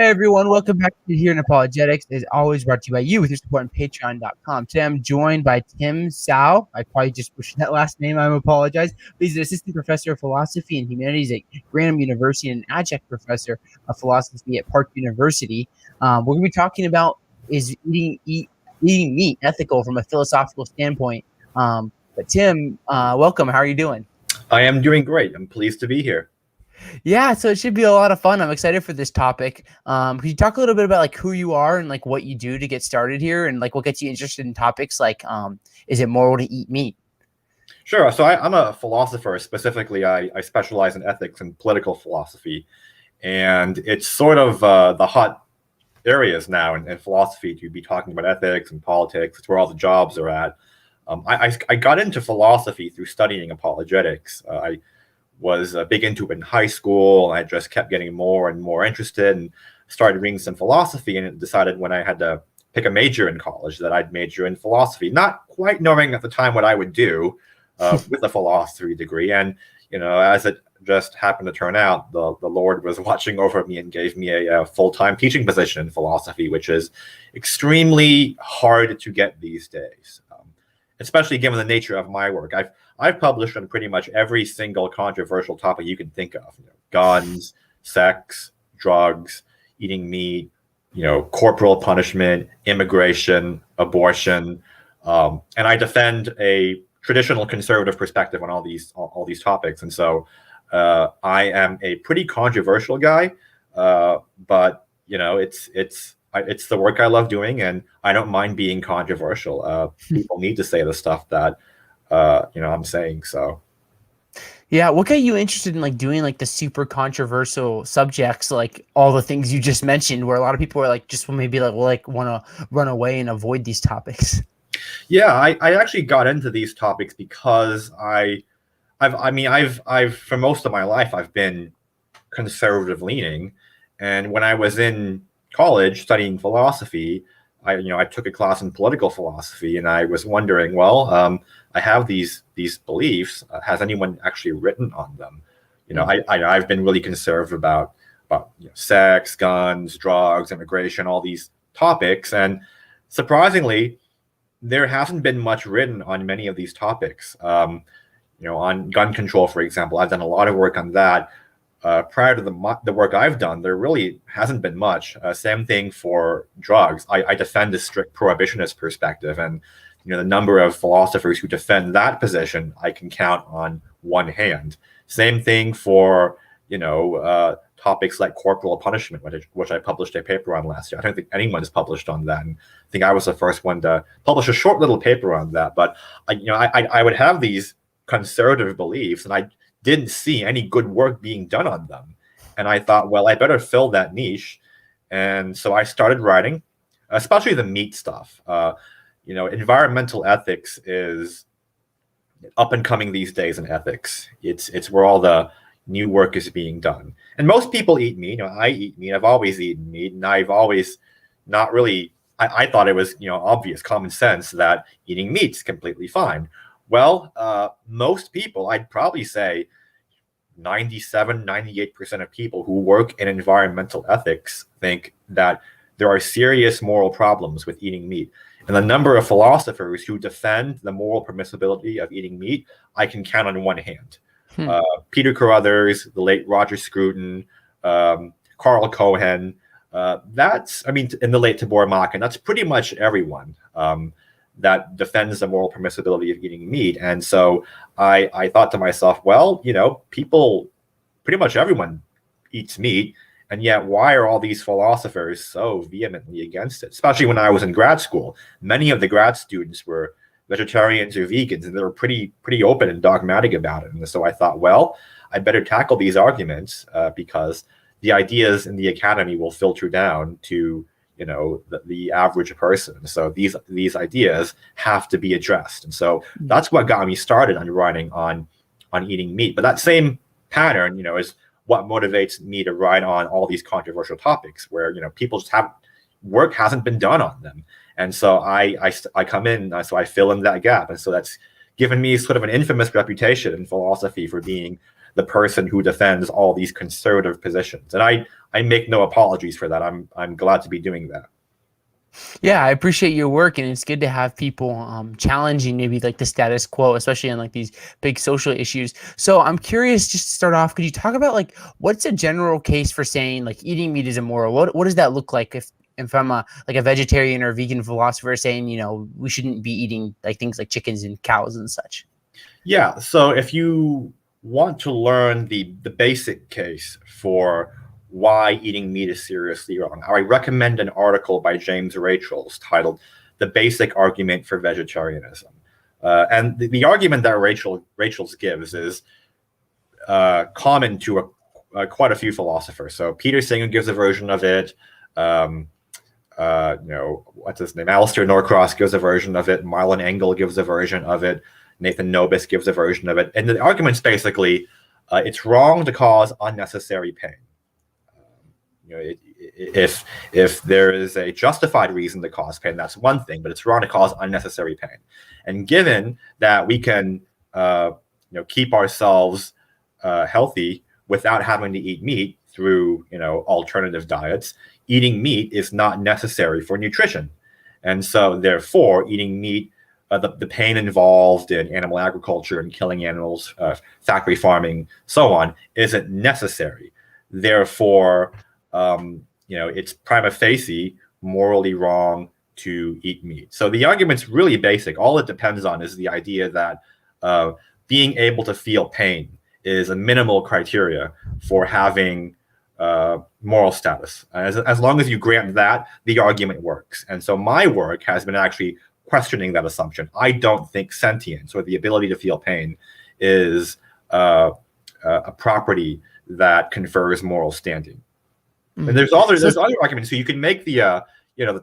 Hey everyone, welcome back to Adherent Apologetics. It's always brought to you by you with your support on Patron.com. Today I'm joined by Tim Hsiao. I probably just pushed that last name. I apologize. He's an assistant professor of philosophy and humanities at Grantham University and an adjunct professor of philosophy at Park University. We're going to be talking about is eating meat ethical from a philosophical standpoint. But Tim, welcome. How are you doing? I am doing great. I'm pleased to be here. Yeah, so it should be a lot of fun. I'm excited for this topic. Could you talk a little bit about like who you are and like what you do to get started here, and like what gets you interested in topics like is it moral to eat meat? Sure. So I'm a philosopher. Specifically, I specialize in ethics and political philosophy, and it's sort of the hot areas now in philosophy to be talking about ethics and politics. It's where all the jobs are at. I got into philosophy through studying apologetics. I was big into it in high school. I just kept getting more and more interested and started reading some philosophy, and decided when I had to pick a major in college that I'd major in philosophy, not quite knowing at the time what I would do with a philosophy degree. And, as it just happened to turn out, the Lord was watching over me and gave me a full-time teaching position in philosophy, which is extremely hard to get these days, especially given the nature of my work. I've published on pretty much every single controversial topic you can think of: guns, sex, drugs, eating meat, corporal punishment, immigration, abortion, and I defend a traditional conservative perspective on all these topics. And so I am a pretty controversial guy, but it's the work I love doing, and I don't mind being controversial. People need to say the stuff that I'm saying. So Yeah, what got you interested in like doing like the super controversial subjects, like all the things you just mentioned, where a lot of people are like just maybe like want to run away and avoid these topics? Yeah, I actually got into these topics because I've for most of my life I've been conservative leaning, and when I was in college studying philosophy, I took a class in political philosophy, and I was wondering, well, I have these beliefs. Has anyone actually written on them? I've been really conservative about sex, guns, drugs, immigration, all these topics, and surprisingly, there hasn't been much written on many of these topics. On gun control, for example, I've done a lot of work on that. Prior to the work I've done, there really hasn't been much. Same thing for drugs. I defend a strict prohibitionist perspective, and the number of philosophers who defend that position I can count on one hand. Same thing for topics like corporal punishment, which I published a paper on last year. I don't think anyone's published on that, and I think I was the first one to publish a short little paper on that. But I would have these conservative beliefs, and I didn't see any good work being done on them. And I thought, well, I better fill that niche. And so I started writing, especially the meat stuff. Environmental ethics is up and coming these days in ethics. It's where all the new work is being done. And most people eat meat. I eat meat. I've always eaten meat, and I've always not really, I thought it was, obvious, common sense that eating meat's completely fine. Well, most people, I'd probably say 97, 98% of people who work in environmental ethics think that there are serious moral problems with eating meat. And the number of philosophers who defend the moral permissibility of eating meat, I can count on one hand. Peter Carruthers, the late Roger Scruton, Carl Cohen, and the late Tibor Machin, that's pretty much everyone that defends the moral permissibility of eating meat. And so I thought to myself, well, people, pretty much everyone eats meat, and yet why are all these philosophers so vehemently against it? Especially when I was in grad school, many of the grad students were vegetarians or vegans, and they were pretty open and dogmatic about it. And so I thought, well, I better tackle these arguments because the ideas in the academy will filter down to the average person. So these ideas have to be addressed. And so that's what got me started on writing on eating meat. But that same pattern, is what motivates me to write on all these controversial topics where, people just work hasn't been done on them. And so I come in, so I fill in that gap. And so that's given me sort of an infamous reputation in philosophy for being the person who defends all these conservative positions. And I make no apologies for that. I'm glad to be doing that. Yeah, I appreciate your work, and it's good to have people challenging maybe like the status quo, especially on like these big social issues. So I'm curious, just to start off, could you talk about like what's a general case for saying like eating meat is immoral? What does that look like if I'm a like a vegetarian or vegan philosopher saying, you know, we shouldn't be eating like things like chickens and cows and such? Yeah, so if you want to learn the basic case for why eating meat is seriously wrong, I recommend an article by James Rachels titled "The Basic Argument for Vegetarianism." And the argument that Rachels gives is common to quite a few philosophers. So Peter Singer gives a version of it. What's his name? Alistair Norcross gives a version of it. Marlon Engel gives a version of it. Nathan Nobis gives a version of it. And the argument's basically, it's wrong to cause unnecessary pain. If there is a justified reason to cause pain, that's one thing, but it's wrong to cause unnecessary pain. And given that we can, keep ourselves healthy without having to eat meat through, alternative diets, eating meat is not necessary for nutrition. And so therefore eating meat, the pain involved in animal agriculture and killing animals, factory farming, so on, isn't necessary. Therefore, it's prima facie morally wrong to eat meat. So the argument's really basic. All it depends on is the idea that being able to feel pain is a minimal criteria for having moral status. As long as you grant that, the argument works. And so my work has been actually questioning that assumption. I don't think sentience, or the ability to feel pain, is a property that confers moral standing. And there's other arguments. So you can make the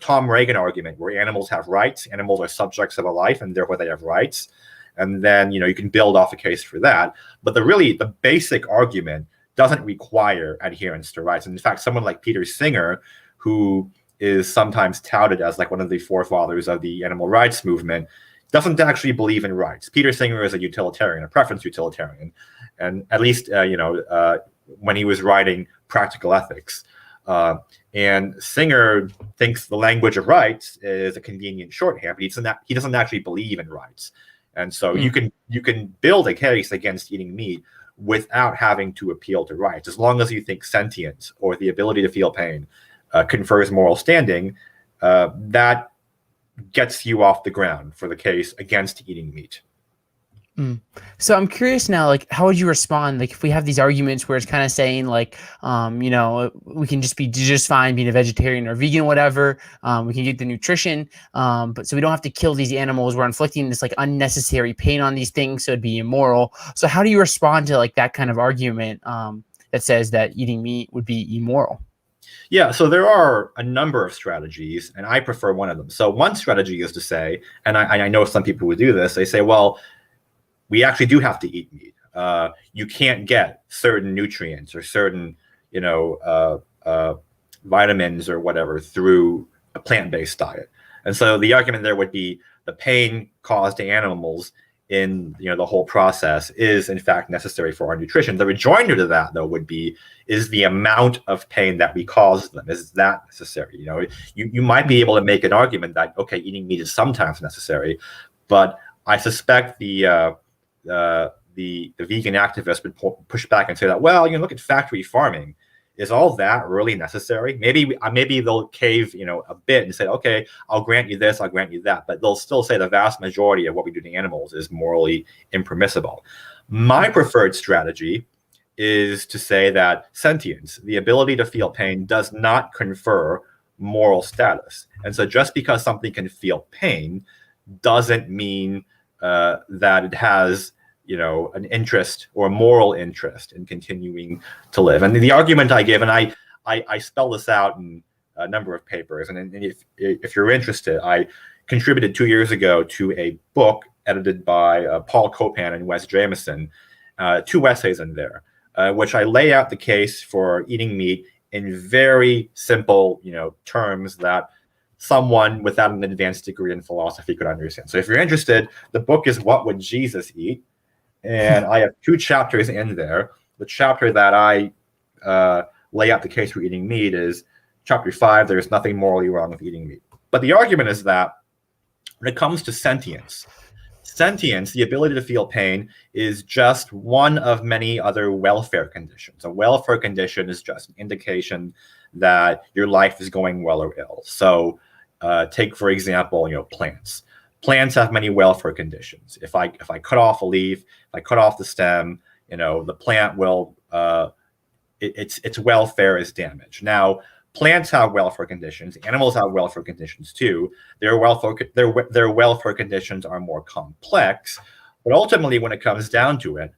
Tom Reagan argument, where animals have rights, animals are subjects of a life, and therefore they have rights. And then you can build off a case for that. But the basic argument doesn't require adherence to rights. And in fact, someone like Peter Singer, who is sometimes touted as like one of the forefathers of the animal rights movement, doesn't actually believe in rights. Peter Singer is a utilitarian, a preference utilitarian, and at least when he was writing Practical Ethics. And Singer thinks the language of rights is a convenient shorthand, but he doesn't actually believe in rights. And so you can build a case against eating meat without having to appeal to rights, as long as you think sentience, or the ability to feel pain, confers moral standing. That gets you off the ground for the case against eating meat. So I'm curious now, like, how would you respond? Like, if we have these arguments where it's kind of saying like, we can just be just fine being a vegetarian or vegan, whatever. We can get the nutrition, but so we don't have to kill these animals. We're inflicting this like unnecessary pain on these things, so it'd be immoral. So how do you respond to like that kind of argument that says that eating meat would be immoral? Yeah, so there are a number of strategies, and I prefer one of them. So one strategy is to say, and I know some people would do this, they say, well, we actually do have to eat meat. You can't get certain nutrients or certain, vitamins or whatever through a plant-based diet. And so the argument there would be the pain caused to animals in the whole process is in fact necessary for our nutrition. The rejoinder to that, though, would be, is the amount of pain that we cause them, is that necessary? You might be able to make an argument that, okay, eating meat is sometimes necessary, but I suspect the vegan activists would push back and say that, well, look at factory farming. Is all that really necessary? Maybe they'll cave, a bit and say, okay, I'll grant you this, I'll grant you that, but they'll still say the vast majority of what we do to animals is morally impermissible. My preferred strategy is to say that sentience, the ability to feel pain, does not confer moral status. And so just because something can feel pain doesn't mean that it has an interest or a moral interest in continuing to live. And the argument I give, and I spell this out in a number of papers, and if you're interested, I contributed 2 years ago to a book edited by Paul Copan and Wes Jamieson, 2 essays in there, which I lay out the case for eating meat in very simple, terms that someone without an advanced degree in philosophy could understand. So if you're interested, the book is What Would Jesus Eat? And I have 2 chapters in there. The chapter that I lay out the case for eating meat is chapter 5, there's nothing morally wrong with eating meat. But the argument is that when it comes to sentience, the ability to feel pain, is just one of many other welfare conditions. A welfare condition is just an indication that your life is going well or ill. So take, for example, plants. Plants have many welfare conditions. If I cut off a leaf, if I cut off the stem, the plant will, its welfare is damaged. Now, plants have welfare conditions. Animals have welfare conditions too. Their welfare conditions are more complex. But ultimately, when it comes down to it,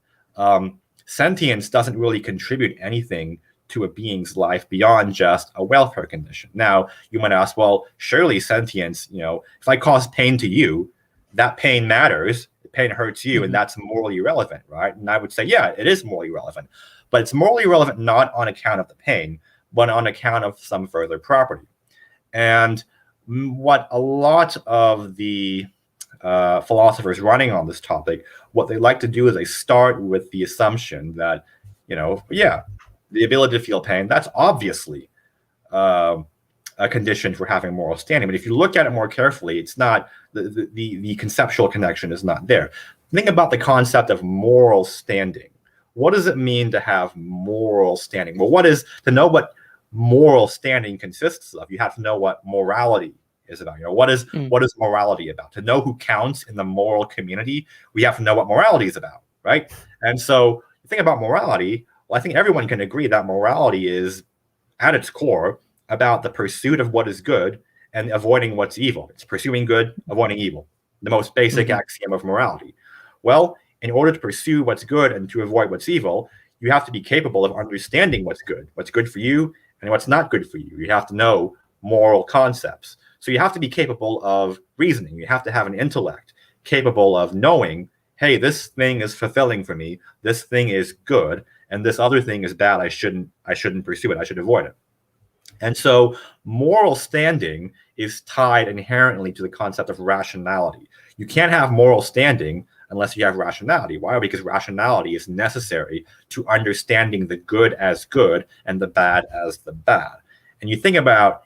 sentience doesn't really contribute anything to a being's life beyond just a welfare condition. Now, you might ask, well, surely sentience, if I cause pain to you, that pain matters. The pain hurts you, and that's morally relevant, right? And I would say, yeah, it is morally relevant. But it's morally relevant not on account of the pain, but on account of some further property. And what a lot of the philosophers running on this topic, what they like to do is they start with the assumption that, the ability to feel pain, that's obviously a condition for having moral standing. But if you look at it more carefully, it's not, the conceptual connection is not there. Think about the concept of moral standing. What does it mean to have moral standing? Well, to know what moral standing consists of, you have to know what morality is about. What is morality about? To know who counts in the moral community, we have to know what morality is about, right? And so the thing about morality, well, I think everyone can agree that morality is, at its core, about the pursuit of what is good and avoiding what's evil. It's pursuing good, avoiding evil, the most basic axiom of morality. Well, in order to pursue what's good and to avoid what's evil, you have to be capable of understanding what's good for you, and what's not good for you. You have to know moral concepts. So you have to be capable of reasoning. You have to have an intellect capable of knowing, hey, this thing is fulfilling for me, this thing is good, and this other thing is bad. I shouldn't pursue it. I should avoid it. And so moral standing is tied inherently to the concept of rationality. You can't have moral standing unless you have rationality. Why? Because rationality is necessary to understanding the good as good and the bad as the bad. And you think about,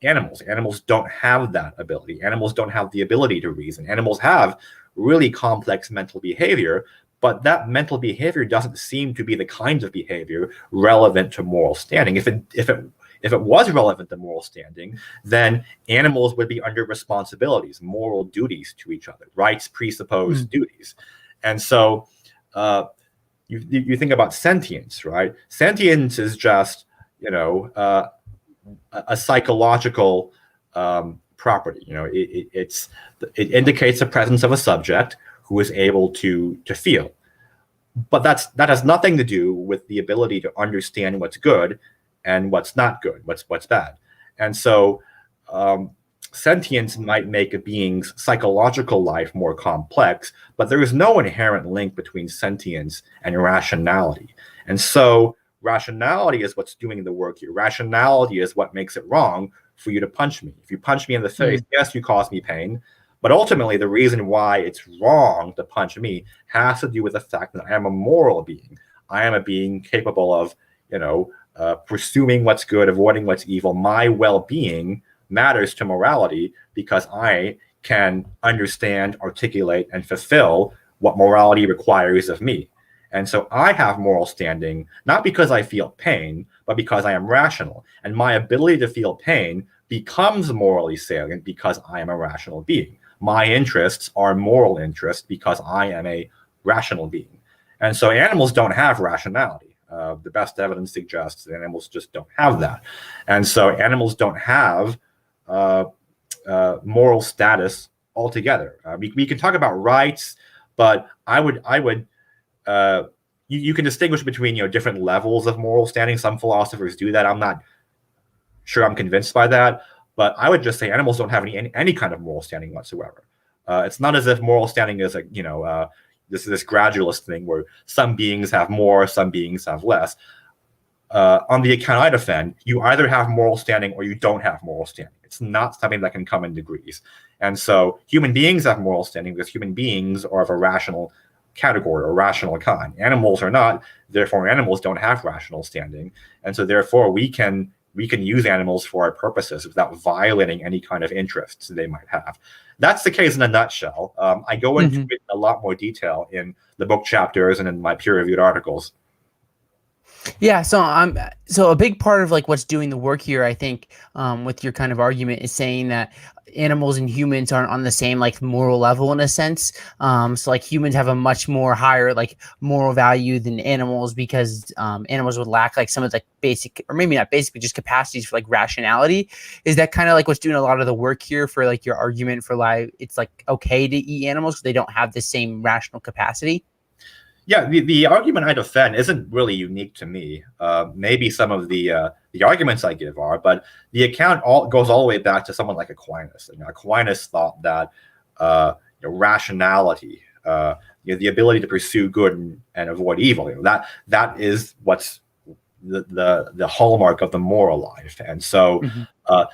animals. Animals don't have that ability. Animals don't have the ability to reason. Animals have really complex mental behavior, but that mental behavior doesn't seem to be the kind of behavior relevant to moral standing. If it was relevant to moral standing, then animals would be under responsibilities, moral duties to each other. Rights presuppose duties. And so you think about sentience, right? Sentience is just, a psychological property. It indicates the presence of a subject who is able to feel. But that has nothing to do with the ability to understand what's good and what's not good, what's bad. And so sentience might make a being's psychological life more complex, but there is no inherent link between sentience and rationality. And so rationality is what's doing the work here. Rationality is what makes it wrong for you to punch me. If you punch me in the face, yes, you cause me pain, but ultimately the reason why it's wrong to punch me has to do with the fact that I am a moral being. I am a being capable of, pursuing what's good, avoiding what's evil. My well-being matters to morality because I can understand, articulate, and fulfill what morality requires of me. And so I have moral standing, not because I feel pain, but because I am rational. And my ability to feel pain becomes morally salient because I am a rational being. My interests are moral interests because I am a rational being. And so animals don't have rationality. The best evidence suggests that animals just don't have that. And so animals don't have moral status altogether. We can talk about rights, but you can distinguish between different levels of moral standing. Some philosophers do that. I'm not sure I'm convinced by that, but I would just say animals don't have any kind of moral standing whatsoever. It's not as if moral standing is this gradualist thing where some beings have more, some beings have less. On the account I defend, you either have moral standing or you don't have moral standing. It's not something that can come in degrees. And so human beings have moral standing because human beings are of a rational category or rational kind. Animals are not, therefore animals don't have rational standing, and so therefore we can use animals for our purposes without violating any kind of interests they might have. That's the case in a nutshell. I go into it in a lot more detail in the book chapters and in my peer-reviewed articles. Yeah, so a big part of like what's doing the work here, I think, with your kind of argument is saying that animals and humans aren't on the same like moral level in a sense. So like humans have a much more higher like moral value than animals because animals would lack like some of the basic, or maybe not basic, but just capacities for like rationality. Is that kind of like what's doing a lot of the work here for like your argument for like it's like okay to eat animals because they don't have the same rational capacity? Yeah, the argument I defend isn't really unique to me. Maybe some of the arguments I give are, but the account goes all the way back to someone like Aquinas. Aquinas thought that rationality, the ability to pursue good and avoid evil, that is what's the hallmark of the moral life. And so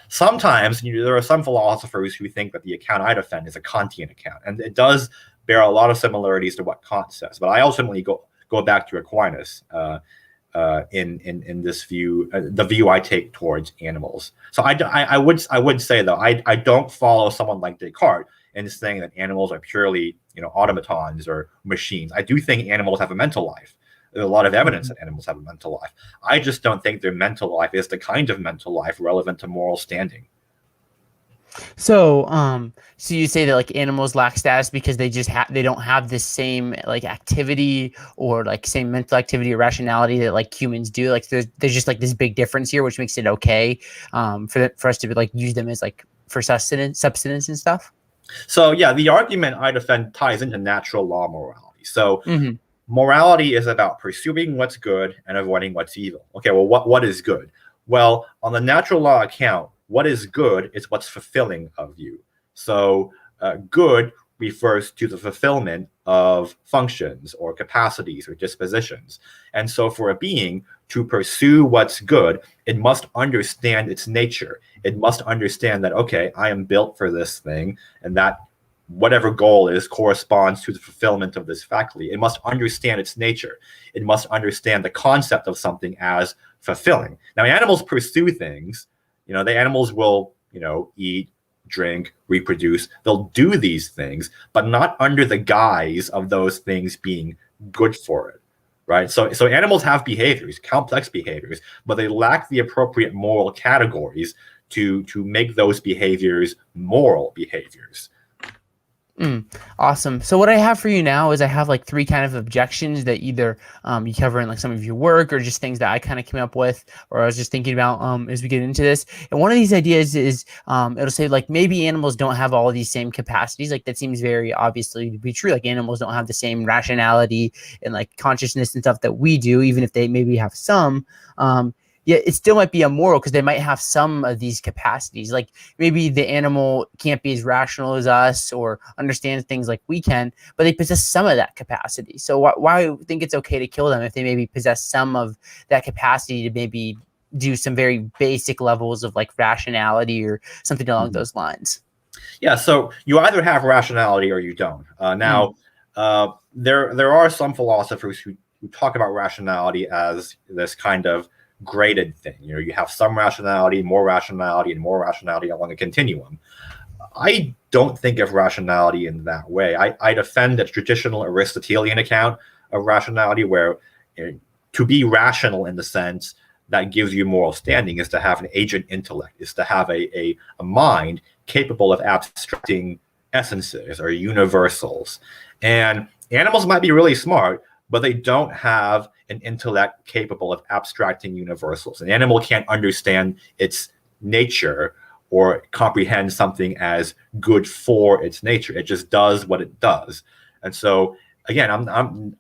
sometimes there are some philosophers who think that the account I defend is a Kantian account, and it does bear a lot of similarities to what Kant says. But I ultimately go back to Aquinas in this view, the view I take towards animals. So I would say though I don't follow someone like Descartes in saying that animals are purely automatons or machines. I do think animals have a mental life. There's a lot of evidence that animals have a mental life. I just don't think their mental life is the kind of mental life relevant to moral standing. So, so you say that like animals lack status because they just they don't have the same like activity or like same mental activity or rationality that like humans do. Like there's just like this big difference here, which makes it okay for us to be like use them as like for subsistence and stuff. So yeah, the argument I defend ties into natural law morality. So morality is about pursuing what's good and avoiding what's evil. Okay, well, what is good? Well, on the natural law account, what is good is what's fulfilling of you. So good refers to the fulfillment of functions or capacities or dispositions. And so for a being to pursue what's good, it must understand its nature. It must understand that, okay, I am built for this thing, and that whatever goal is corresponds to the fulfillment of this faculty. It must understand its nature. It must understand the concept of something as fulfilling. Now, animals pursue things. The animals will, eat, drink, reproduce. They'll do these things, but not under the guise of those things being good for it, right? So animals have behaviors, complex behaviors, but they lack the appropriate moral categories to make those behaviors moral behaviors. Awesome. So what I have for you now is I have like three kind of objections that either you cover in like some of your work or just things that I kind of came up with or I was just thinking about as we get into this. And one of these ideas is it'll say like maybe animals don't have all these same capacities. Like that seems very obviously to be true. Like animals don't have the same rationality and like consciousness and stuff that we do, even if they maybe have some. Yeah, it still might be immoral because they might have some of these capacities. Like maybe the animal can't be as rational as us or understand things like we can, but they possess some of that capacity. So why do you think it's okay to kill them if they maybe possess some of that capacity to maybe do some very basic levels of like rationality or something along those lines? Yeah, so you either have rationality or you don't. There are some philosophers who talk about rationality as this kind of graded thing. You have some rationality, more rationality, and more rationality along a continuum. I don't think of rationality in that way. I defend a traditional Aristotelian account of rationality where to be rational in the sense that gives you moral standing is to have an agent intellect, is to have a mind capable of abstracting essences or universals. And animals might be really smart, but they don't have an intellect capable of abstracting universals. An animal can't understand its nature or comprehend something as good for its nature. It just does what it does. And so again, I'm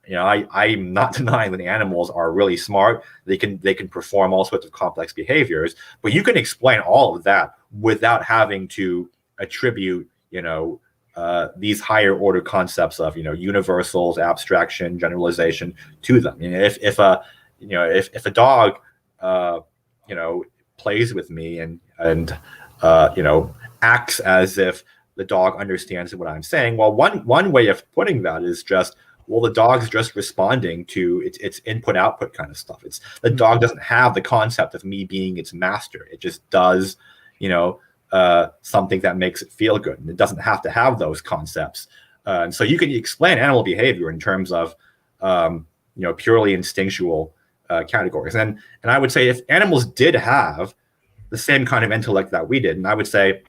not denying that animals are really smart. They can perform all sorts of complex behaviors, but you can explain all of that without having to attribute these higher order concepts of universals, abstraction, generalization to them. If a dog plays with me and acts as if the dog understands what I'm saying, well, one way of putting that is just, Well, the dog's just responding to its input output kind of stuff. It's the dog doesn't have the concept of me being its master. It just does, something that makes it feel good, and it doesn't have to have those concepts. And so you can explain animal behavior in terms of purely instinctual categories. And I would say if animals did have the same kind of intellect that we did, and I would say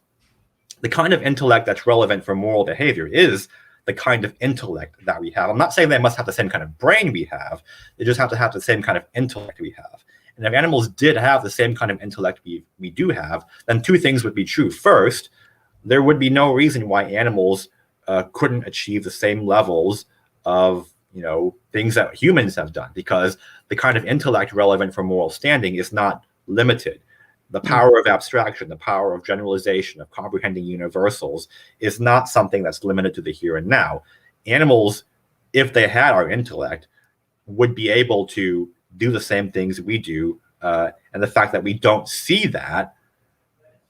the kind of intellect that's relevant for moral behavior is the kind of intellect that we have. I'm not saying they must have the same kind of brain we have. They just have to have the same kind of intellect we have. And if animals did have the same kind of intellect we do have, then two things would be true. First, there would be no reason why animals couldn't achieve the same levels of things that humans have done, because the kind of intellect relevant for moral standing is not limited. The power of abstraction, the power of generalization, of comprehending universals is not something that's limited to the here and now. Animals, if they had our intellect, would be able to do the same things we do. And the fact that we don't see that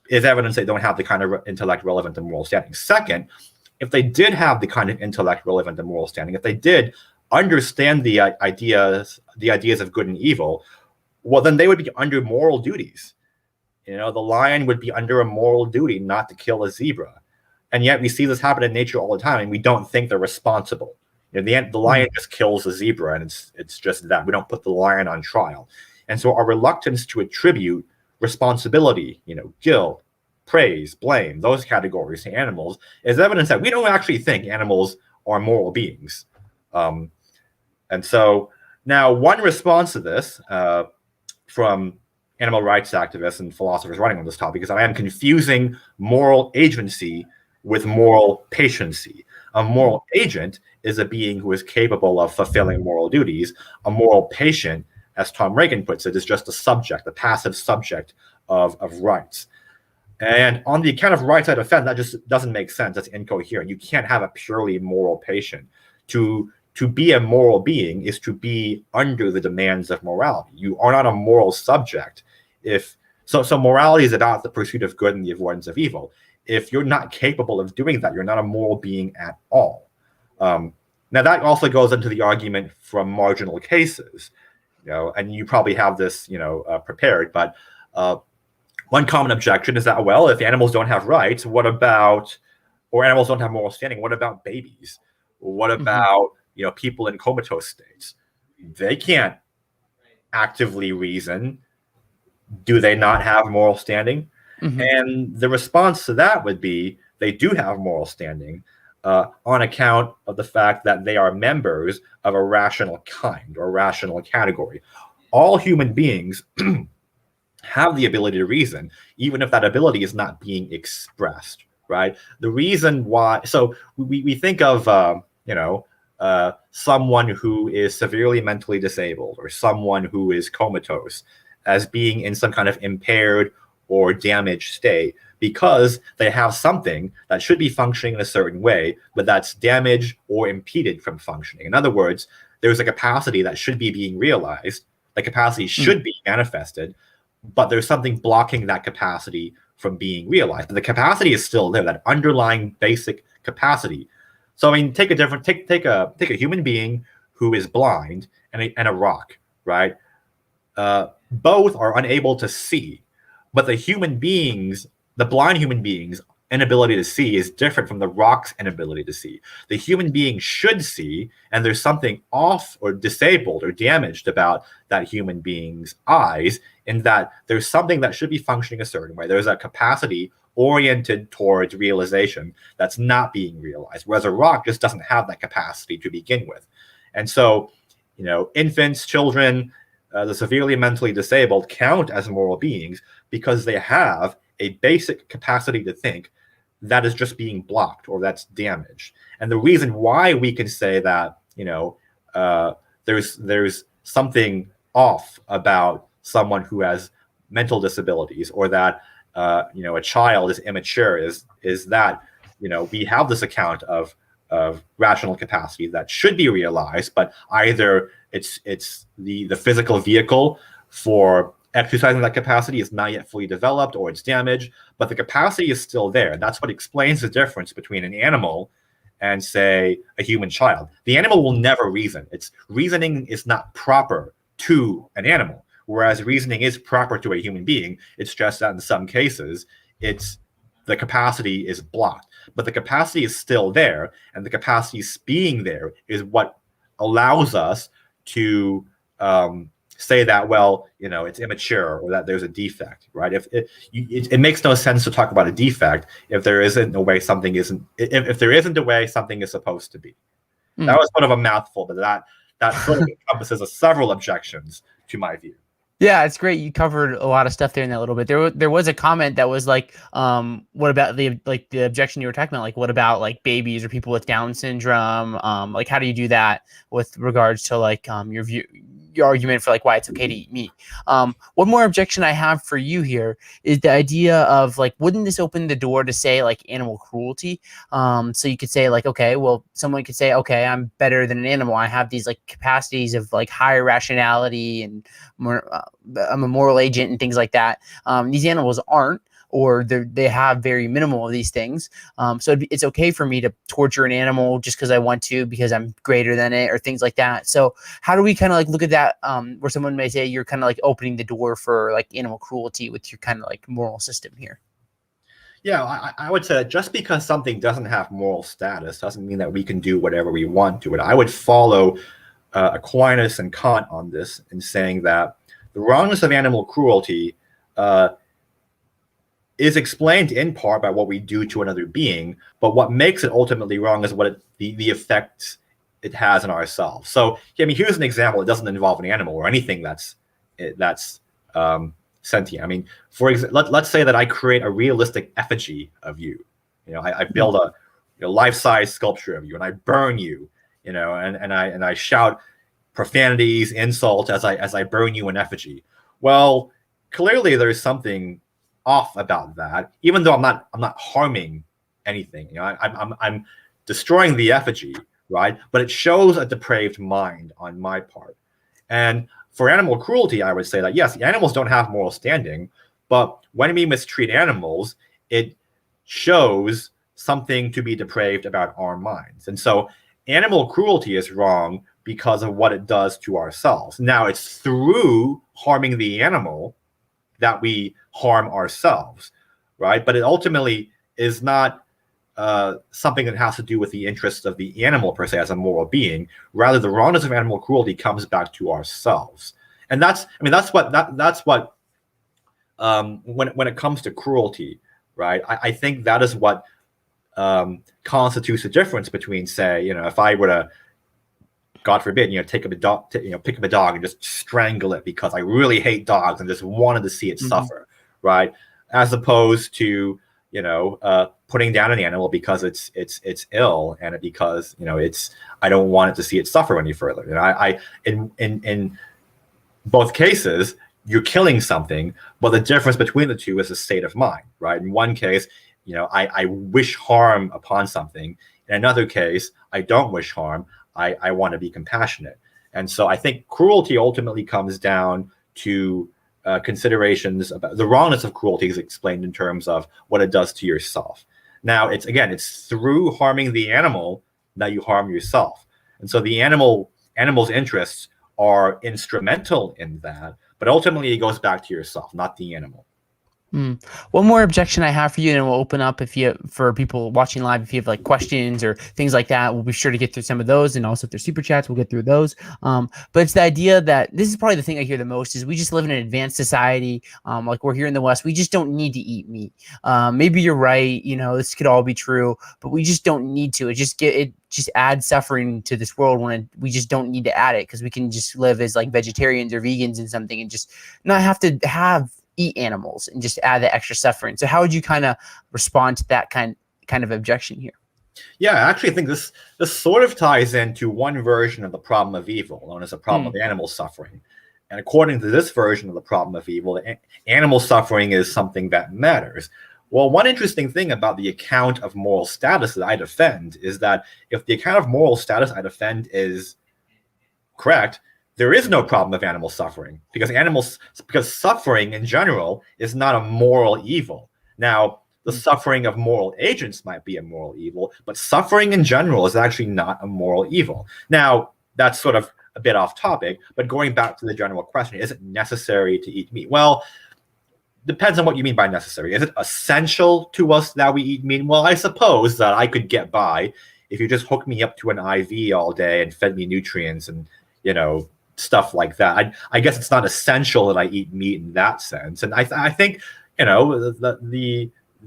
is evidence they don't have the kind of intellect relevant to moral standing. Second, if they did have the kind of intellect relevant to moral standing, if they did understand the ideas of good and evil, well, then they would be under moral duties. The lion would be under a moral duty not to kill a zebra. And yet we see this happen in nature all the time, and we don't think they're responsible. The lion just kills a zebra, and it's just that. We don't put the lion on trial. And so our reluctance to attribute responsibility, guilt, praise, blame, those categories to animals is evidence that we don't actually think animals are moral beings. And so now one response to this from animal rights activists and philosophers writing on this topic is that I am confusing moral agency with moral patiency. A moral agent is a being who is capable of fulfilling moral duties. A moral patient, as Tom Reagan puts it, is just a subject, a passive subject of rights. And on the account of rights I defend, that just doesn't make sense. That's incoherent. You can't have a purely moral patient. To be a moral being is to be under the demands of morality. You are not a moral subject. So morality is about the pursuit of good and the avoidance of evil. If you're not capable of doing that, you're not a moral being at all. Now that also goes into the argument from marginal cases, and you probably have this, prepared. But one common objection is that, well, if animals don't have rights, or animals don't have moral standing, what about babies? What about people in comatose states? They can't actively reason. Do they not have moral standing? And the response to that would be they do have moral standing on account of the fact that they are members of a rational kind or rational category. All human beings have the ability to reason, even if that ability is not being expressed, right? The reason why, so we think of, someone who is severely mentally disabled or someone who is comatose as being in some kind of impaired or damaged state because they have something that should be functioning in a certain way, but that's damaged or impeded from functioning. In other words, there's a capacity that should be being realized. The capacity should be manifested, but there's something blocking that capacity from being realized. But the capacity is still there, that underlying basic capacity. So I mean, take a human being who is blind and a rock, right? Both are unable to see, but the blind human being's inability to see is different from the rock's inability to see. The human being should see, and there's something off or disabled or damaged about that human being's eyes, in that there's something that should be functioning a certain way. There's a capacity oriented towards realization that's not being realized, whereas a rock just doesn't have that capacity to begin with. And so, infants, children, the severely mentally disabled count as moral beings because they have a basic capacity to think that is just being blocked or that's damaged. And the reason why we can say that, there's something off about someone who has mental disabilities, or that, a child is immature is that, we have this account of rational capacity that should be realized, but either it's the physical vehicle for exercising that capacity is not yet fully developed, or it's damaged, but the capacity is still there. And that's what explains the difference between an animal and say a human child. The animal will never reason. Its reasoning is not proper to an animal, whereas reasoning is proper to a human being. It's just that in some cases, the capacity is blocked, but the capacity is still there, and the capacity being there is what allows us to say that, well, it's immature or that there's a defect, right? It makes no sense to talk about a defect if there isn't a way something isn't, if there isn't a way something is supposed to be. That was sort of a mouthful, but that sort of encompasses several objections to my view. Yeah, it's great. You covered a lot of stuff there in that little bit. There was a comment that was like, what about the objection you were talking about? Like, what about like babies or people with Down syndrome? Like, how do you do that with regards to like your argument for like why it's okay to eat meat? One more objection I have for you here is the idea of like, wouldn't this open the door to say like animal cruelty? So you could say like, okay, well, someone could say, okay, I'm better than an animal. I have these like capacities of like higher rationality and more. I'm a moral agent and things like that. These animals aren't, or they have very minimal of these things. So it's okay for me to torture an animal just because I want to, because I'm greater than it, or things like that. So how do we kind of like look at that, where someone may say you're kind of like opening the door for like animal cruelty with your kind of like moral system here? Yeah, I would say that just because something doesn't have moral status doesn't mean that we can do whatever we want to it. I would follow Aquinas and Kant on this in saying that the wrongness of animal cruelty is explained in part by what we do to another being, but what makes it ultimately wrong is what the effects it has on ourselves. So, I mean, here's an example. It doesn't involve an animal or anything that's sentient. I mean, for example, let's say that I create a realistic effigy of you. I build a life-size sculpture of you, and I burn you. And I shout profanities, insults as I burn you in effigy. Well, clearly there's something off about that, even though I'm not harming anything. I'm destroying the effigy, right? But it shows a depraved mind on my part. And for animal cruelty, I would say that yes, animals don't have moral standing, but when we mistreat animals, it shows something to be depraved about our minds. And so animal cruelty is wrong because of what it does to ourselves. Now, it's through harming the animal that we harm ourselves, right? But it ultimately is not something that has to do with the interests of the animal per se as a moral being. Rather, the wrongness of animal cruelty comes back to ourselves, and that's what when it comes to cruelty, right? I think that is what constitutes the difference between, say, if I were to, God forbid, pick up a dog and just strangle it because I really hate dogs and just wanted to see it suffer, right? As opposed to, putting down an animal because it's ill and because I don't want it to see it suffer any further. In both cases, you're killing something, but the difference between the two is a state of mind, right? In one case, I wish harm upon something. In another case, I don't wish harm. I want to be compassionate. And so I think cruelty ultimately comes down to considerations about the wrongness of cruelty is explained in terms of what it does to yourself. Now, it's through harming the animal that you harm yourself. And so the animal's interests are instrumental in that, but ultimately it goes back to yourself, not the animal. One more objection I have for you, and we'll open up for people watching live, if you have like questions or things like that, we'll be sure to get through some of those. And also if there's super chats, we'll get through those. But it's the idea that this is probably the thing I hear the most is we just live in an advanced society. Like we're here in the West, we just don't need to eat meat. Maybe you're right. This could all be true, but we just don't need to. It just adds suffering to this world when we just don't need to add it, because we can just live as like vegetarians or vegans and something and just not have to eat animals and just add the extra suffering. So how would you kind of respond to that kind of objection here? Yeah, I actually think this sort of ties into one version of the problem of evil, known as the problem of animal suffering. And according to this version of the problem of evil, animal suffering is something that matters. Well, one interesting thing about the account of moral status that I defend is that if the account of moral status I defend is correct, there is no problem of animal suffering, because suffering in general is not a moral evil. Now, the suffering of moral agents might be a moral evil, but suffering in general is actually not a moral evil. Now, that's sort of a bit off topic, but going back to the general question, is it necessary to eat meat? Well, depends on what you mean by necessary. Is it essential to us that we eat meat? Well, I suppose that I could get by if you just hooked me up to an IV all day and fed me nutrients and, stuff like that. I guess it's not essential that I eat meat in that sense. And I think,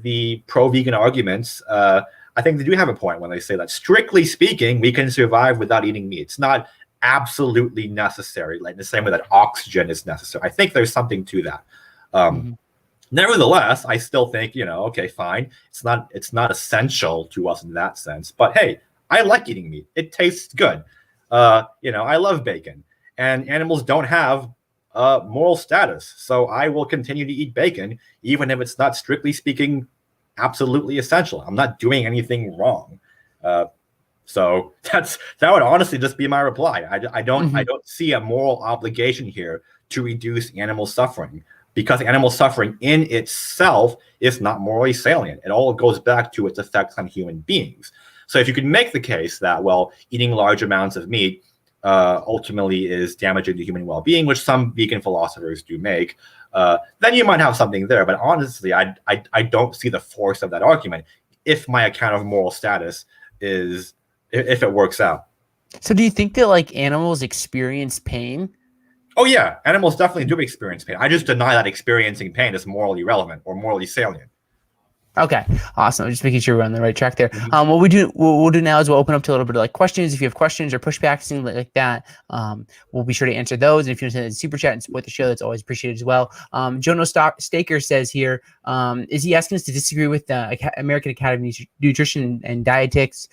the pro-vegan arguments, I think they do have a point when they say that, strictly speaking, we can survive without eating meat. It's not absolutely necessary, like the same way that oxygen is necessary. I think there's something to that. Nevertheless, I still think, okay, fine. It's not essential to us in that sense. But hey, I like eating meat. It tastes good. I love bacon. And animals don't have moral status. So I will continue to eat bacon, even if it's not, strictly speaking, absolutely essential. I'm not doing anything wrong. So that would honestly just be my reply. I don't see a moral obligation here to reduce animal suffering, because animal suffering in itself is not morally salient. It all goes back to its effects on human beings. So if you could make the case that, well, eating large amounts of meat ultimately is damaging to human well-being, which some vegan philosophers do make, then you might have something there. But honestly, I don't see the force of that argument if my account of moral status is, if it works out. So do you think that like animals experience pain? Oh yeah, animals definitely do experience pain. I just deny that experiencing pain is morally relevant or morally salient. Okay, awesome. Just making sure we're on the right track there. What we'll do now is we'll open up to a little bit of like questions. If you have questions or pushbacks, things like that, we'll be sure to answer those. And if you want to send a super chat and support the show, that's always appreciated as well. Jono Staker says here, is he asking us to disagree with the American Academy of Nutrition and Dietetics,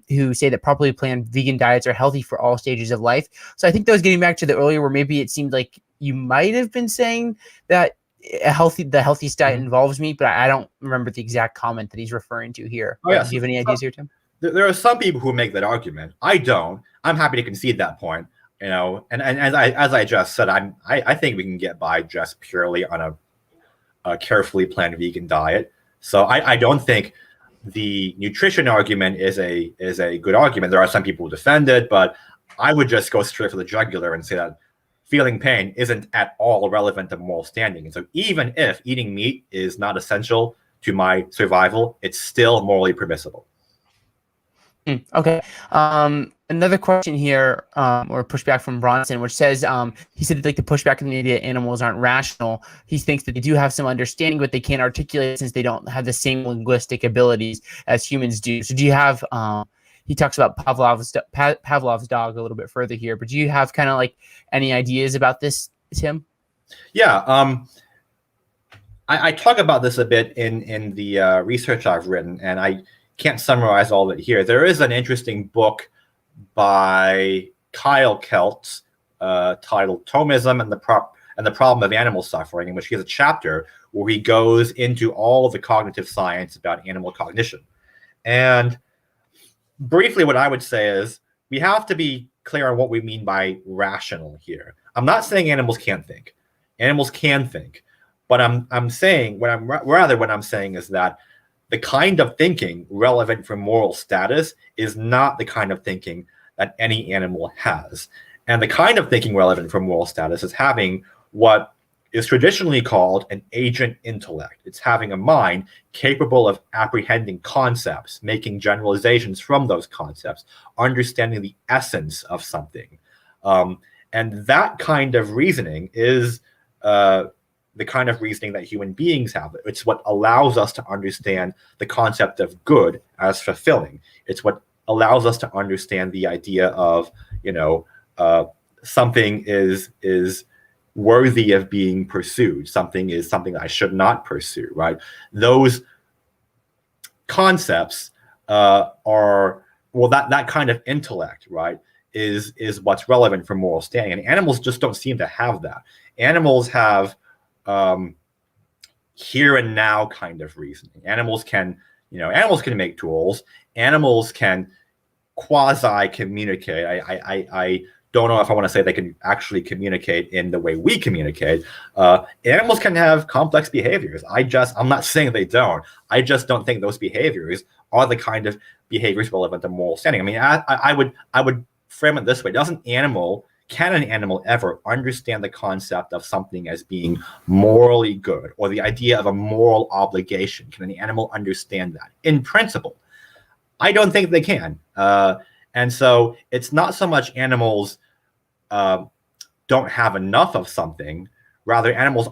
who say that properly planned vegan diets are healthy for all stages of life? So I think that was getting back to the earlier where maybe it seemed like you might have been saying that the healthiest diet involves meat, but I don't remember the exact comment that he's referring to here. Do you have any ideas here, Tim? There are some people who make that argument. I don't. I'm happy to concede that point. And as I just said, I think we can get by just purely on a carefully planned vegan diet. So I don't think the nutrition argument is a good argument. There are some people who defend it, but I would just go straight for the jugular and say that feeling pain isn't at all relevant to moral standing. And so even if eating meat is not essential to my survival, it's still morally permissible. Okay. Another question here, or pushback from Bronson, which says, he said like the pushback in the idea that animals aren't rational. He thinks that they do have some understanding, but they can't articulate since they don't have the same linguistic abilities as humans do. So do you have, he talks about Pavlov's dog a little bit further here, but do you have kind of like any ideas about this, Tim? Yeah. I talk about this a bit in the research I've written, and I can't summarize all of it here. There is an interesting book by Kyle Keltz titled Thomism and the Problem of Animal Suffering, in which he has a chapter where he goes into all of the cognitive science about animal cognition. And briefly, what I would say is we have to be clear on what we mean by rational here. I'm not saying animals can't think. Animals can think. But I'm saying what I'm saying is that the kind of thinking relevant for moral status is not the kind of thinking that any animal has. And the kind of thinking relevant for moral status is having what is traditionally called an agent intellect. It's having a mind capable of apprehending concepts, making generalizations from those concepts, understanding the essence of something. And that kind of reasoning is the kind of reasoning that human beings have. It's what allows us to understand the concept of good as fulfilling. It's what allows us to understand the idea of, something is worthy of being pursued. Something is something that I should not pursue, right? Those concepts that kind of intellect, right, is what's relevant for moral standing. And animals just don't seem to have that. Animals have here and now kind of reasoning. Animals can make tools. Animals can quasi communicate. I don't know if I want to say they can actually communicate in the way we communicate. Animals can have complex behaviors. I'm not saying they don't. I just don't think those behaviors are the kind of behaviors relevant to moral standing. I mean, I would frame it this way: can an animal ever understand the concept of something as being morally good, or the idea of a moral obligation? Can an animal understand that? In principle, I don't think they can. And so it's not so much animals don't have enough of something. Rather, animals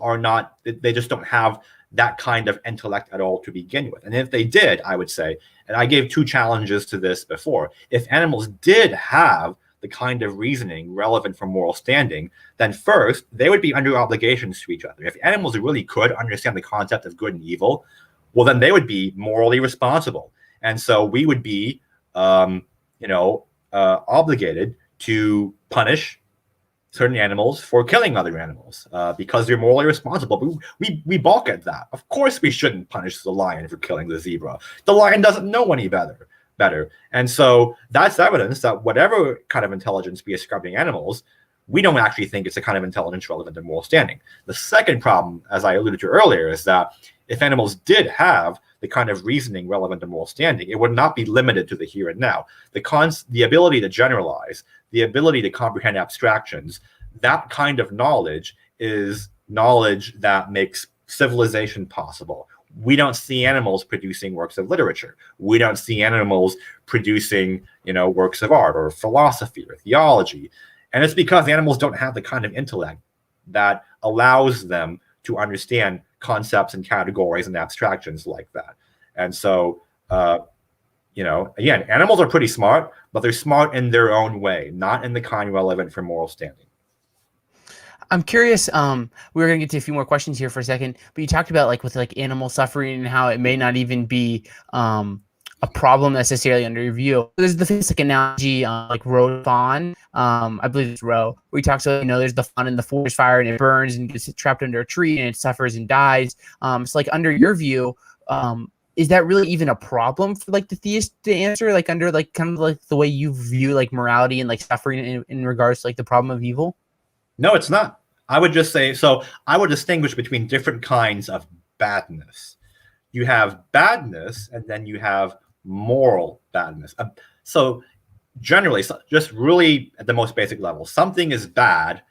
they just don't have that kind of intellect at all to begin with. And if they did, I would say, and I gave 2 challenges to this before, if animals did have the kind of reasoning relevant for moral standing, then first, they would be under obligations to each other. If animals really could understand the concept of good and evil, well, then they would be morally responsible. And so we would be, obligated to punish certain animals for killing other animals because they're morally responsible. But we balk at that. Of course, we shouldn't punish the lion for killing the zebra. The lion doesn't know any better. And so that's evidence that whatever kind of intelligence we ascribe to animals, we don't actually think it's a kind of intelligence relevant to moral standing. The second problem, as I alluded to earlier, is that if animals did have the kind of reasoning relevant to moral standing, it would not be limited to the here and now. The ability to generalize, the ability to comprehend abstractions, that kind of knowledge is knowledge that makes civilization possible. We don't see animals producing works of literature. We don't see animals producing, works of art or philosophy or theology. And it's because animals don't have the kind of intellect that allows them to understand concepts and categories and abstractions like that. And so, again, animals are pretty smart, but they're smart in their own way, not in the kind relevant for moral standing. I'm curious, we're going to get to a few more questions here for a second, but you talked about with animal suffering and how it may not even be a problem necessarily under review. There's the famous analogy Roe fawn, I believe it's Roe, where he talks about, there's the fawn in the forest fire and it burns and gets trapped under a tree and it suffers and dies. So under your view, is that really even a problem for the theist to answer, under kind of the way you view morality and suffering in regards to the problem of evil? No, it's not. I would just say, so I would distinguish between different kinds of badness. You have badness, and then you have moral badness. So generally, just really at the most basic level, something is bad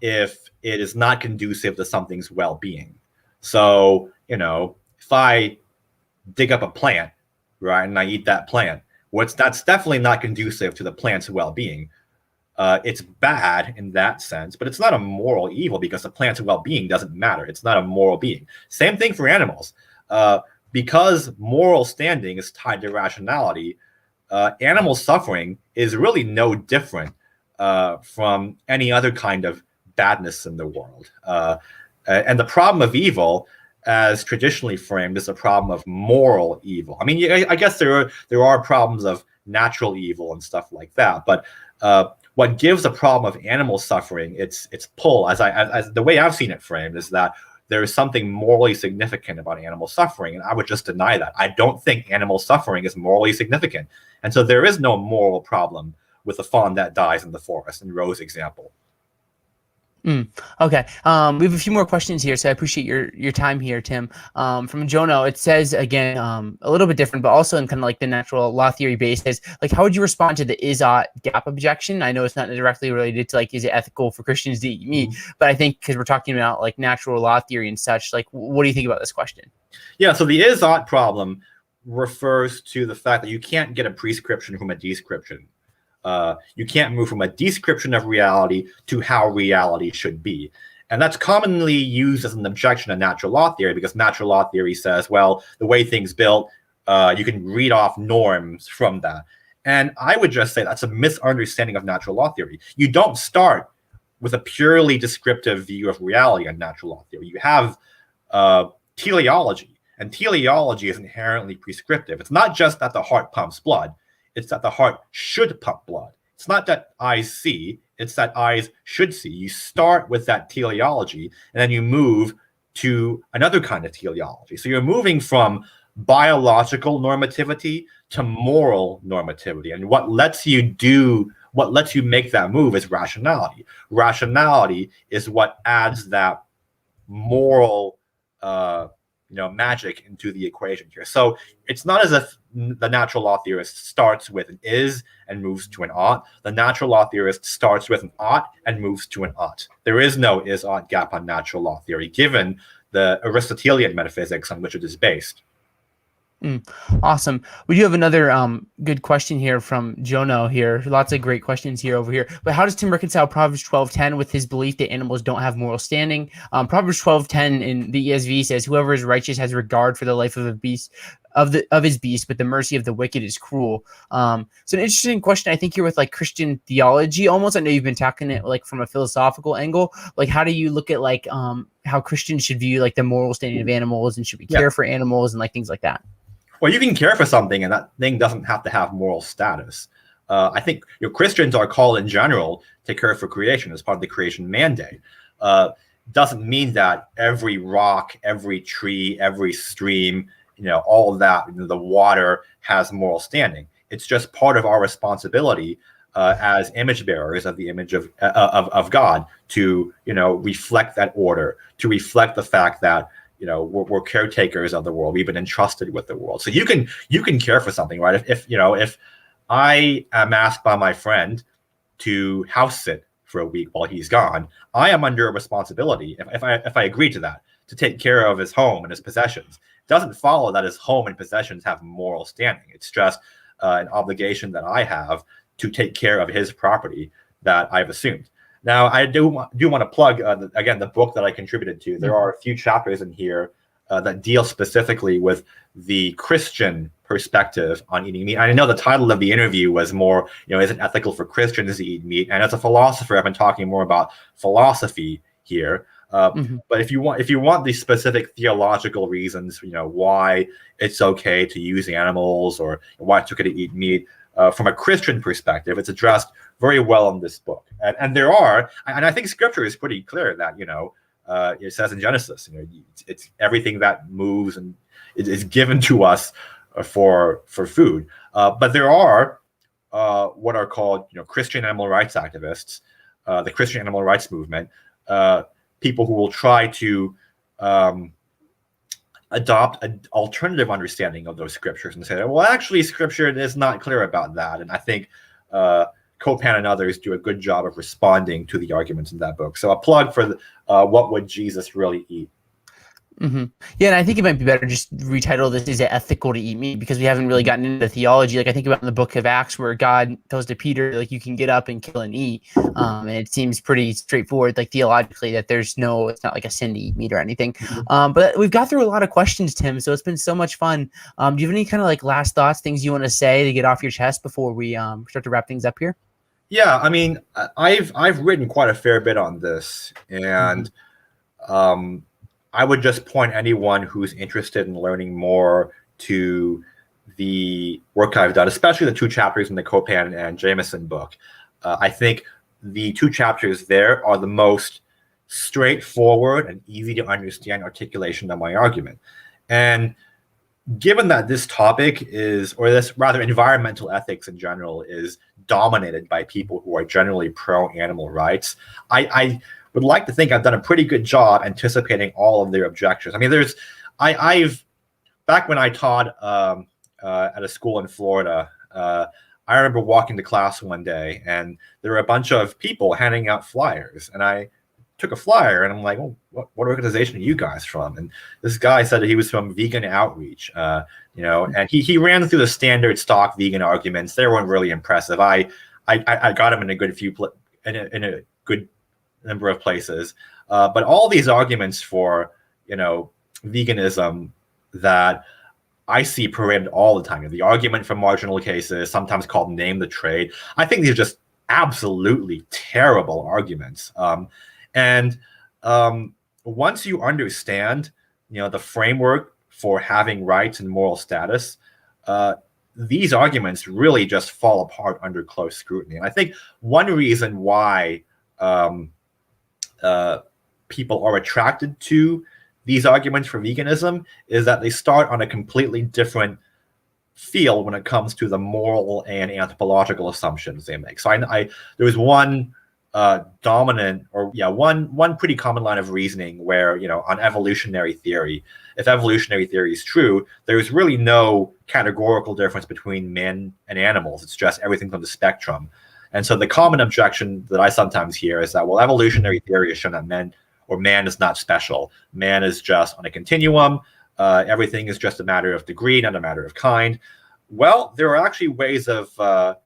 if it is not conducive to something's well-being. So, if I dig up a plant, right, and I eat that plant, that's definitely not conducive to the plant's well-being. It's bad in that sense, but it's not a moral evil because the plant's well-being doesn't matter. It's not a moral being. Same thing for animals. Because moral standing is tied to rationality, animal suffering is really no different from any other kind of badness in the world. And the problem of evil, as traditionally framed, is a problem of moral evil. I mean, I guess there are problems of natural evil and stuff like that, but what gives a problem of animal suffering its pull, as the way I've seen it framed, is that there is something morally significant about animal suffering, and I would just deny that. I don't think animal suffering is morally significant, and so there is no moral problem with the fawn that dies in the forest, in Roe's example. Okay. We have a few more questions here, so I appreciate your time here, Tim. From Jono, it says, again, a little bit different, but also in kind of the natural law theory basis, how would you respond to the is-ought gap objection? I know it's not directly related to is it ethical for Christians to eat meat, but I think because we're talking about natural law theory and such, what do you think about this question? Yeah, so the is-ought problem refers to the fact that you can't get a prescription from a description. You can't move from a description of reality to how reality should be. And that's commonly used as an objection to natural law theory, because natural law theory says, well, the way things built, you can read off norms from that. And I would just say that's a misunderstanding of natural law theory. You don't start with a purely descriptive view of reality in natural law theory. You have teleology, and teleology is inherently prescriptive. It's not just that the heart pumps blood. It's that the heart should pump blood. It's not that eyes see, it's that eyes should see. You start with that teleology, and then you move to another kind of teleology. So you're moving from biological normativity to moral normativity. And what lets you do what lets you make that move is rationality. Rationality is what adds that moral magic into the equation here. So it's not as if the natural law theorist starts with an is and moves to an ought. The natural law theorist starts with an ought and moves to an ought. There is no is-ought gap on natural law theory, given the Aristotelian metaphysics on which it is based. Awesome. We do have another good question here from Jono here. Lots of great questions here over here. But how does Tim reconcile Proverbs 12:10 with his belief that animals don't have moral standing? Proverbs 12:10 in the ESV says, "Whoever is righteous has regard for the life of a beast, of his beast, but the mercy of the wicked is cruel." So an interesting question, I think, here with like Christian theology. Almost, I know you've been talking it like from a philosophical angle. Like, how do you look at like how Christians should view like the moral standing of animals, and should we care for animals and like things like that? Well, you can care for something, and that thing doesn't have to have moral status. I think Christians are called in general to care for creation as part of the creation mandate. Doesn't mean that every rock, every tree, every stream, all of that, the water has moral standing. It's just part of our responsibility as image bearers of the image of God to reflect that order, to reflect the fact that we're caretakers of the world. We've been entrusted with the world. So you can care for something, right? If I am asked by my friend to house sit for a week while he's gone, I am under a responsibility, if I agree to that, to take care of his home and his possessions. It doesn't follow that his home and possessions have moral standing. It's just an obligation that I have to take care of his property that I've assumed. Now, I do want to plug, again, the book that I contributed to. There are a few chapters in here that deal specifically with the Christian perspective on eating meat. I know the title of the interview was more, is it ethical for Christians to eat meat? And as a philosopher, I've been talking more about philosophy here. But if you want the specific theological reasons, why it's okay to use animals or why it's okay to eat meat, from a Christian perspective, it's addressed very well in this book. And there are, and I think Scripture is pretty clear that it says in Genesis, it's everything that moves and it is given to us for food. But there are what are called Christian animal rights activists, the Christian animal rights movement, people who will try to adopt an alternative understanding of those scriptures and say, well, actually, Scripture is not clear about that. And I think Copan and others do a good job of responding to the arguments in that book. So a plug for What Would Jesus Really Eat? Yeah, and I think it might be better just retitle this, "Is it ethical to eat meat?" Because we haven't really gotten into the theology. Like I think about in the book of Acts where God tells to Peter, like, you can get up and kill and eat. And it seems pretty straightforward, like theologically, that it's not like a sin to eat meat or anything. But we've got through a lot of questions, Tim, so it's been so much fun. Do you have any kind of like last thoughts, things you want to say to get off your chest before we start to wrap things up here? Yeah, I mean, I've written quite a fair bit on this, and I would just point anyone who's interested in learning more to the work I've done, especially the 2 chapters in the Copan and Jameson book. I think the 2 chapters there are the most straightforward and easy to understand articulation of my argument. And given that this topic is, or this rather environmental ethics in general, is dominated by people who are generally pro-animal rights, I would like to think I've done a pretty good job anticipating all of their objections. I mean, I've back when I taught at a school in Florida, I remember walking to class one day and there were a bunch of people handing out flyers, and I took a flyer and I'm like, "Oh, what organization are you guys from?" And this guy said that he was from Vegan Outreach, and he ran through the standard stock vegan arguments. They weren't really impressive. I got him in a good in a good number of places, but all these arguments for veganism that I see paraded all the time, the argument for marginal cases, sometimes called name the trade, I think these are just absolutely terrible arguments. And once you understand the framework for having rights and moral status, these arguments really just fall apart under close scrutiny. And I think one reason why people are attracted to these arguments for veganism is that they start on a completely different field when it comes to the moral and anthropological assumptions they make. So there was one dominant, or one pretty common line of reasoning where, on evolutionary theory, if evolutionary theory is true, there's really no categorical difference between men and animals. It's just everything's on the spectrum. And so the common objection that I sometimes hear is that, well, evolutionary theory has shown that man is not special. Man is just on a continuum. Everything is just a matter of degree, not a matter of kind. Well, there are actually ways of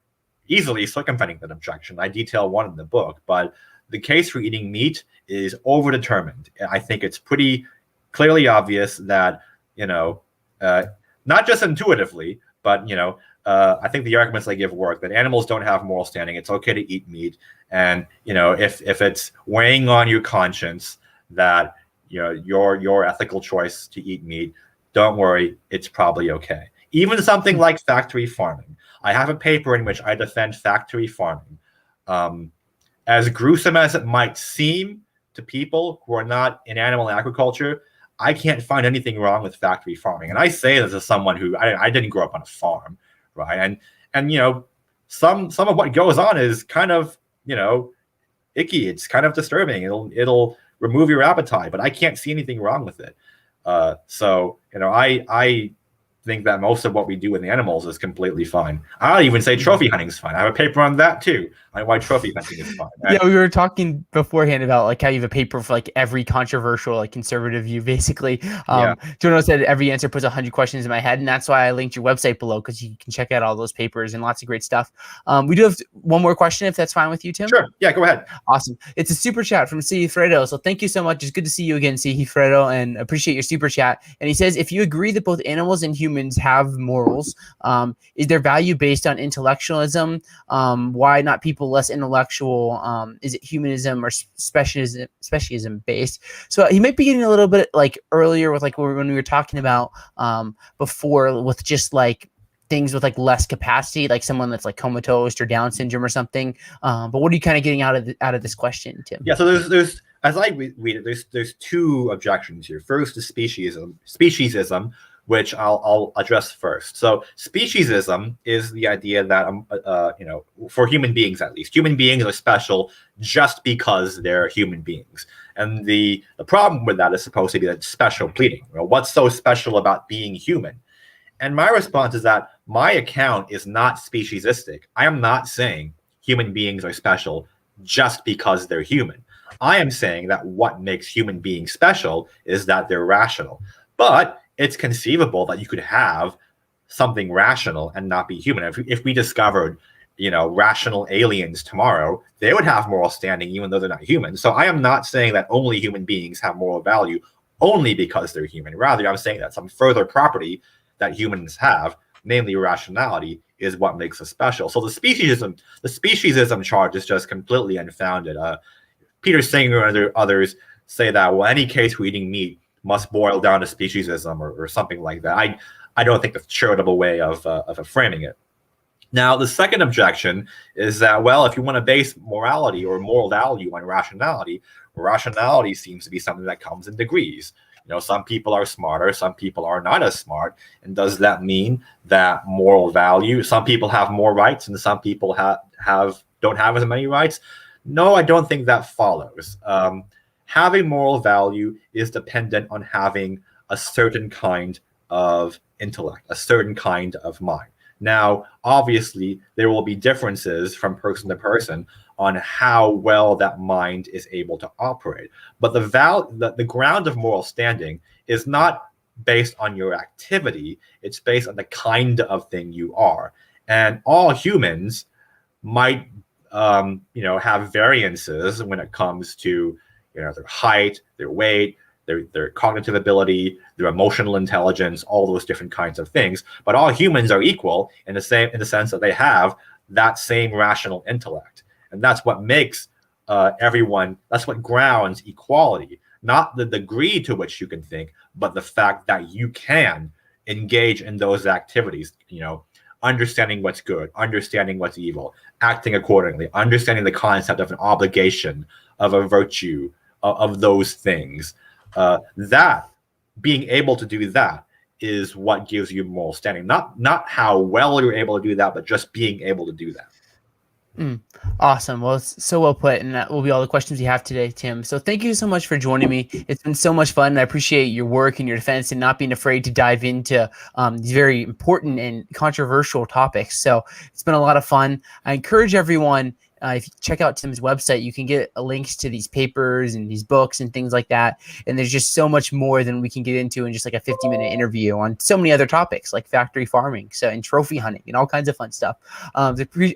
easily circumventing that objection. I detail one in the book, but the case for eating meat is overdetermined. I think it's pretty clearly obvious that, not just intuitively, but, I think the arguments they give work, that animals don't have moral standing. It's okay to eat meat. And, if it's weighing on your conscience that, your ethical choice to eat meat, don't worry, it's probably okay. Even something like factory farming. I have a paper in which I defend factory farming. As gruesome as it might seem to people who are not in animal agriculture, I can't find anything wrong with factory farming. And I say this as someone who I didn't grow up on a farm, right? And some of what goes on is kind of, icky. It's kind of disturbing. It'll remove your appetite, but I can't see anything wrong with it. So I think that most of what we do with animals is completely fine. I'll even say trophy hunting is fine. I have a paper on that too, on why trophy hunting is fine. Yeah, we were talking beforehand about like how you have a paper for like every controversial, like conservative view, basically. Jono said every answer puts 100 questions in my head, and that's why I linked your website below, because you can check out all those papers and lots of great stuff. We do have one more question, if that's fine with you, Tim. Sure. Yeah, go ahead. Awesome. It's a super chat from Sigifredo. So thank you so much. It's good to see you again, Sigifredo, and appreciate your super chat. And he says, if you agree that both animals and humans have morals, is their value based on intellectualism? Why not people less intellectual? Is it humanism or speciesism based? So he might be getting a little bit like earlier with like when we were talking about before, with just like things with like less capacity, like someone that's like comatose or Down syndrome or something. But what are you kind of getting out of this question, Tim? Yeah, so there's as I read it, there's two objections here. First is speciesism, which I'll address first. So speciesism is the idea that, for human beings at least, human beings are special just because they're human beings. And the problem with that is supposed to be that special pleading. What's so special about being human? And my response is that my account is not speciesistic. I am not saying human beings are special just because they're human. I am saying that what makes human beings special is that they're rational. But it's conceivable that you could have something rational and not be human. If we discovered, rational aliens tomorrow, they would have moral standing even though they're not human. So I am not saying that only human beings have moral value only because they're human. Rather, I'm saying that some further property that humans have, namely rationality, is what makes us special. So the speciesism charge is just completely unfounded. Peter Singer and others say that, well, any case for eating meat must boil down to speciesism or something like that. I don't think that's a charitable way of framing it. Now, the second objection is that, well, if you want to base morality or moral value on rationality, rationality seems to be something that comes in degrees. Some people are smarter, some people are not as smart. And does that mean that moral value, some people have more rights and some people don't have as many rights? No, I don't think that follows. Having moral value is dependent on having a certain kind of intellect, a certain kind of mind. Now, obviously, there will be differences from person to person on how well that mind is able to operate. But the ground of moral standing is not based on your activity. It's based on the kind of thing you are. And all humans might, have variances when it comes to, their height, their weight, their cognitive ability, their emotional intelligence, all those different kinds of things. But all humans are equal in the sense that they have that same rational intellect. And that's what makes that's what grounds equality, not the degree to which you can think, but the fact that you can engage in those activities, understanding what's good, understanding what's evil, acting accordingly, understanding the concept of an obligation, of a virtue, of those things. That being able to do that is what gives you moral standing. Not how well you're able to do that, but just being able to do that. Awesome. Well, it's so well put, and that will be all the questions we have today, Tim. So thank you so much for joining me. It's been so much fun, and I appreciate your work and your defense and not being afraid to dive into these very important and controversial topics. So it's been a lot of fun. I encourage everyone, if you check out Tim's website, you can get links to these papers and these books and things like that. And there's just so much more than we can get into in just like a 50-minute interview on so many other topics like factory farming, and trophy hunting and all kinds of fun stuff. I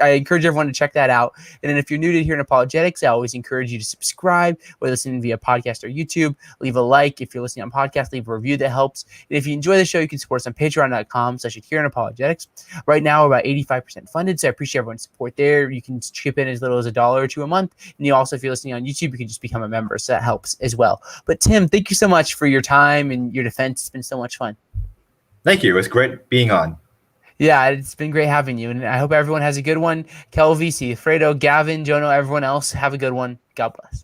encourage everyone to check that out. And then if you're new to Adherent Apologetics, I always encourage you to subscribe, whether listening via podcast or YouTube. Leave a like. If you're listening on podcast, leave a review. That helps. And if you enjoy the show, you can support us on patreon.com/Adherent Apologetics. Right now, we're about 85% funded, so I appreciate everyone's support there. You can chip in as little as $1 or $2 a month. And you also, if you're listening on YouTube, you can just become a member. So that helps as well. But Tim, thank you so much for your time and your defense. It's been so much fun. Thank you. It was great being on. Yeah, it's been great having you. And I hope everyone has a good one. Kelvin, Fredo, Gavin, Jono, everyone else, have a good one. God bless.